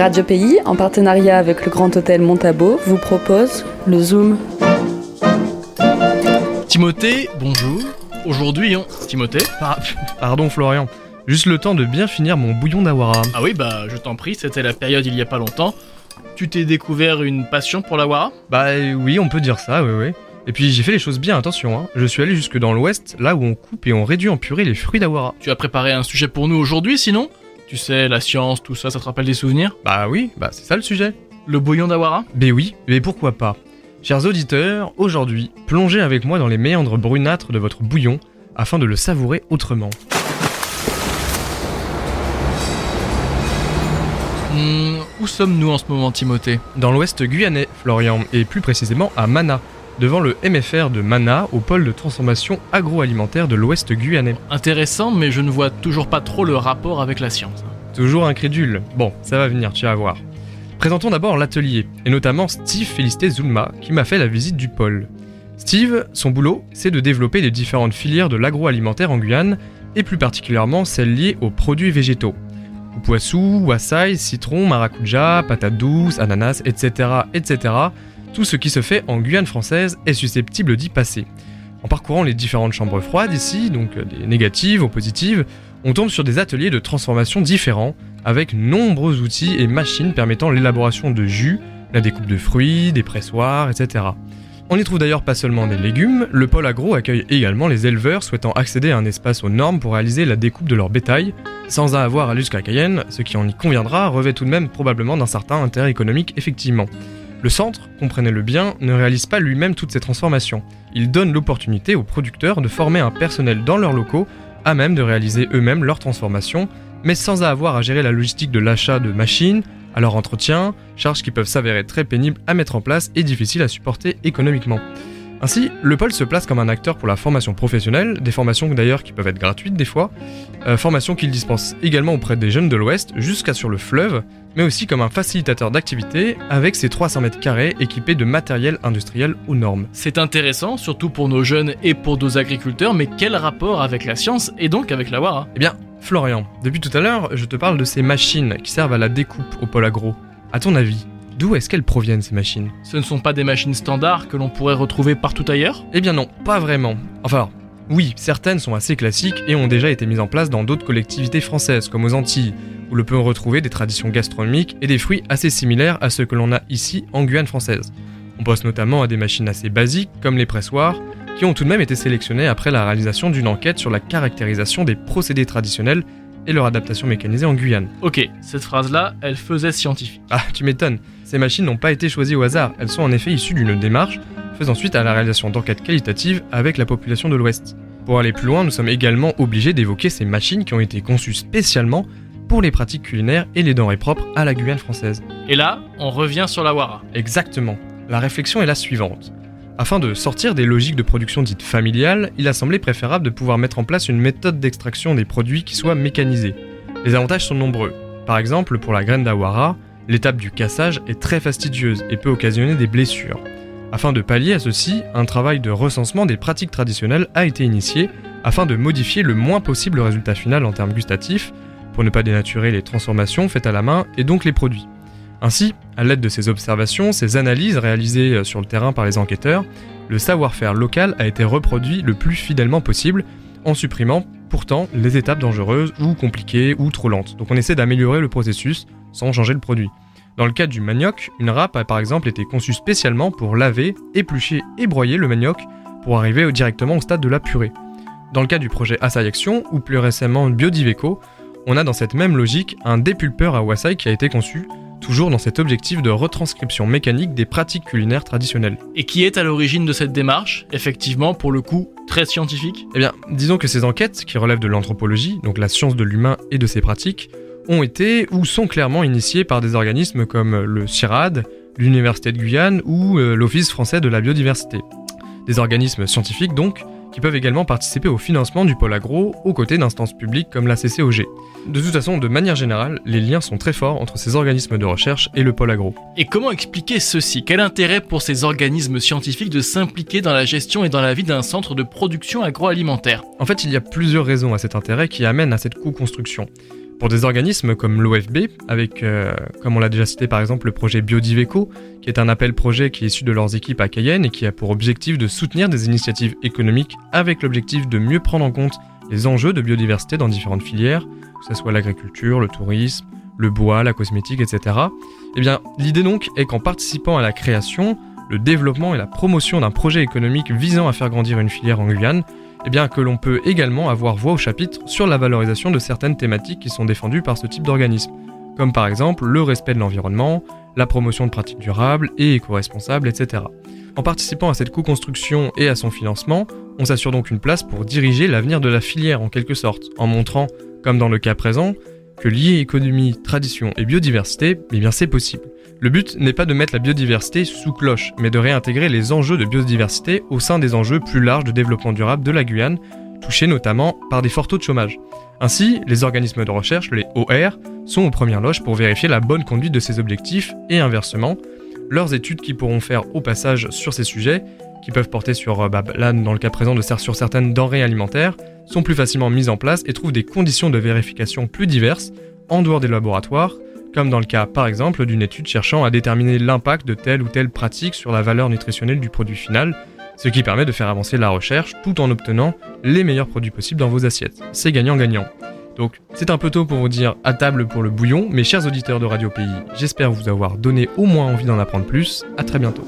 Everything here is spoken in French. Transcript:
Radio Pays, en partenariat avec le Grand Hôtel Montabo, vous propose le Zoom. Timothée, bonjour. Aujourd'hui, Timothée. Pardon Florian, juste le temps de bien finir mon bouillon d'awara. Ah oui, je t'en prie, c'était la période il y a pas longtemps. Tu t'es découvert une passion pour l'awara ? Oui, on peut dire ça, oui. Et puis j'ai fait les choses bien, attention, hein. Je suis allé jusque dans l'ouest, là où on coupe et on réduit en purée les fruits d'awara. Tu as préparé un sujet pour nous aujourd'hui, sinon ? Tu sais, la science, tout ça, ça te rappelle des souvenirs ? Oui, c'est ça le sujet. Le bouillon d'awara ? Oui, mais pourquoi pas. Chers auditeurs, aujourd'hui, plongez avec moi dans les méandres brunâtres de votre bouillon, afin de le savourer autrement. Où sommes-nous en ce moment, Timothée ? Dans l'ouest guyanais, Florian, et plus précisément à Mana, devant le MFR de Mana, au pôle de transformation agroalimentaire de l'ouest guyanais. Intéressant, mais je ne vois toujours pas trop le rapport avec la science. Toujours incrédule. Bon, ça va venir, tu vas voir. Présentons d'abord l'atelier, et notamment Steve Félicité Zulma, qui m'a fait la visite du pôle. Steve, son boulot, c'est de développer les différentes filières de l'agroalimentaire en Guyane, et plus particulièrement celles liées aux produits végétaux. Poissou, wassaï, citron, maracuja, patates douces, ananas, etc., etc., tout ce qui se fait en Guyane française est susceptible d'y passer. En parcourant les différentes chambres froides ici, donc des négatives aux positives, on tombe sur des ateliers de transformation différents, avec nombreux outils et machines permettant l'élaboration de jus, la découpe de fruits, des pressoirs, etc. On y trouve d'ailleurs pas seulement des légumes, le pôle agro accueille également les éleveurs souhaitant accéder à un espace aux normes pour réaliser la découpe de leur bétail, sans avoir à aller jusqu'à Cayenne, ce qui en y conviendra revêt tout de même probablement d'un certain intérêt économique effectivement. Le centre, comprenez-le bien, ne réalise pas lui-même toutes ces transformations. Il donne l'opportunité aux producteurs de former un personnel dans leurs locaux à même de réaliser eux-mêmes leurs transformations, mais sans avoir à gérer la logistique de l'achat de machines, à leur entretien, charges qui peuvent s'avérer très pénibles à mettre en place et difficiles à supporter économiquement. Ainsi, le pôle se place comme un acteur pour la formation professionnelle, des formations d'ailleurs qui peuvent être gratuites des fois, formations qu'il dispense également auprès des jeunes de l'Ouest jusqu'à sur le fleuve, mais aussi comme un facilitateur d'activité avec ses 300 mètres carrés équipés de matériel industriel aux normes. C'est intéressant, surtout pour nos jeunes et pour nos agriculteurs, mais quel rapport avec la science et donc avec l'awara ? Florian, depuis tout à l'heure, je te parle de ces machines qui servent à la découpe au pôle agro. À ton avis, d'où est-ce qu'elles proviennent ces machines ? Ce ne sont pas des machines standards que l'on pourrait retrouver partout ailleurs ? Non, pas vraiment. Enfin, oui, certaines sont assez classiques et ont déjà été mises en place dans d'autres collectivités françaises, comme aux Antilles, où l'on peut retrouver des traditions gastronomiques et des fruits assez similaires à ceux que l'on a ici en Guyane française. On pense notamment à des machines assez basiques, comme les pressoirs, qui ont tout de même été sélectionnés après la réalisation d'une enquête sur la caractérisation des procédés traditionnels et leur adaptation mécanisée en Guyane. Ok, cette phrase-là, elle faisait scientifique. Tu m'étonnes, ces machines n'ont pas été choisies au hasard, elles sont en effet issues d'une démarche faisant suite à la réalisation d'enquêtes qualitatives avec la population de l'Ouest. Pour aller plus loin, nous sommes également obligés d'évoquer ces machines qui ont été conçues spécialement pour les pratiques culinaires et les denrées propres à la Guyane française. Et là, on revient sur l'awara. Exactement. La réflexion est la suivante. Afin de sortir des logiques de production dites familiales, il a semblé préférable de pouvoir mettre en place une méthode d'extraction des produits qui soit mécanisée. Les avantages sont nombreux. Par exemple, pour la graine d'awara, l'étape du cassage est très fastidieuse et peut occasionner des blessures. Afin de pallier à ceci, un travail de recensement des pratiques traditionnelles a été initié afin de modifier le moins possible le résultat final en termes gustatifs, pour ne pas dénaturer les transformations faites à la main et donc les produits. Ainsi, à l'aide de ces observations, ces analyses réalisées sur le terrain par les enquêteurs, le savoir-faire local a été reproduit le plus fidèlement possible, en supprimant pourtant les étapes dangereuses ou compliquées ou trop lentes. Donc on essaie d'améliorer le processus sans changer le produit. Dans le cas du manioc, une râpe a par exemple été conçue spécialement pour laver, éplucher et broyer le manioc pour arriver directement au stade de la purée. Dans le cas du projet Assaï Action, ou plus récemment Biodiveco, on a dans cette même logique un dépulpeur à wassaï qui a été conçu toujours dans cet objectif de retranscription mécanique des pratiques culinaires traditionnelles. Et qui est à l'origine de cette démarche, effectivement, pour le coup, très scientifique ? Disons que ces enquêtes, qui relèvent de l'anthropologie, donc la science de l'humain et de ses pratiques, ont été ou sont clairement initiées par des organismes comme le CIRAD, l'Université de Guyane ou l'Office français de la biodiversité. Des organismes scientifiques donc, qui peuvent également participer au financement du pôle agro aux côtés d'instances publiques comme la CCOG. De toute façon, de manière générale, les liens sont très forts entre ces organismes de recherche et le pôle agro. Et comment expliquer ceci ? Quel intérêt pour ces organismes scientifiques de s'impliquer dans la gestion et dans la vie d'un centre de production agroalimentaire ? En fait, il y a plusieurs raisons à cet intérêt qui amènent à cette co-construction. Pour des organismes comme l'OFB, avec, comme on l'a déjà cité par exemple, le projet Biodiveco, qui est un appel projet qui est issu de leurs équipes à Cayenne et qui a pour objectif de soutenir des initiatives économiques avec l'objectif de mieux prendre en compte les enjeux de biodiversité dans différentes filières, que ce soit l'agriculture, le tourisme, le bois, la cosmétique, etc. Eh bien, l'idée donc est qu'en participant à la création, le développement et la promotion d'un projet économique visant à faire grandir une filière en Guyane, eh bien que l'on peut également avoir voix au chapitre sur la valorisation de certaines thématiques qui sont défendues par ce type d'organisme, comme par exemple le respect de l'environnement, la promotion de pratiques durables et éco-responsables, etc. En participant à cette co-construction et à son financement, on s'assure donc une place pour diriger l'avenir de la filière en quelque sorte, en montrant, comme dans le cas présent, que lier économie, tradition et biodiversité, eh bien c'est possible. Le but n'est pas de mettre la biodiversité sous cloche, mais de réintégrer les enjeux de biodiversité au sein des enjeux plus larges de développement durable de la Guyane, touchés notamment par des forts taux de chômage. Ainsi, les organismes de recherche, les OR, sont aux premières loges pour vérifier la bonne conduite de ces objectifs et inversement, leurs études qui pourront faire au passage sur ces sujets, qui peuvent porter sur, là dans le cas présent, sur certaines denrées alimentaires, sont plus facilement mises en place et trouvent des conditions de vérification plus diverses, en dehors des laboratoires, comme dans le cas par exemple d'une étude cherchant à déterminer l'impact de telle ou telle pratique sur la valeur nutritionnelle du produit final, ce qui permet de faire avancer la recherche tout en obtenant les meilleurs produits possibles dans vos assiettes. C'est gagnant-gagnant. Donc c'est un peu tôt pour vous dire à table pour le bouillon, mes chers auditeurs de Radio Pays, j'espère vous avoir donné au moins envie d'en apprendre plus. À très bientôt.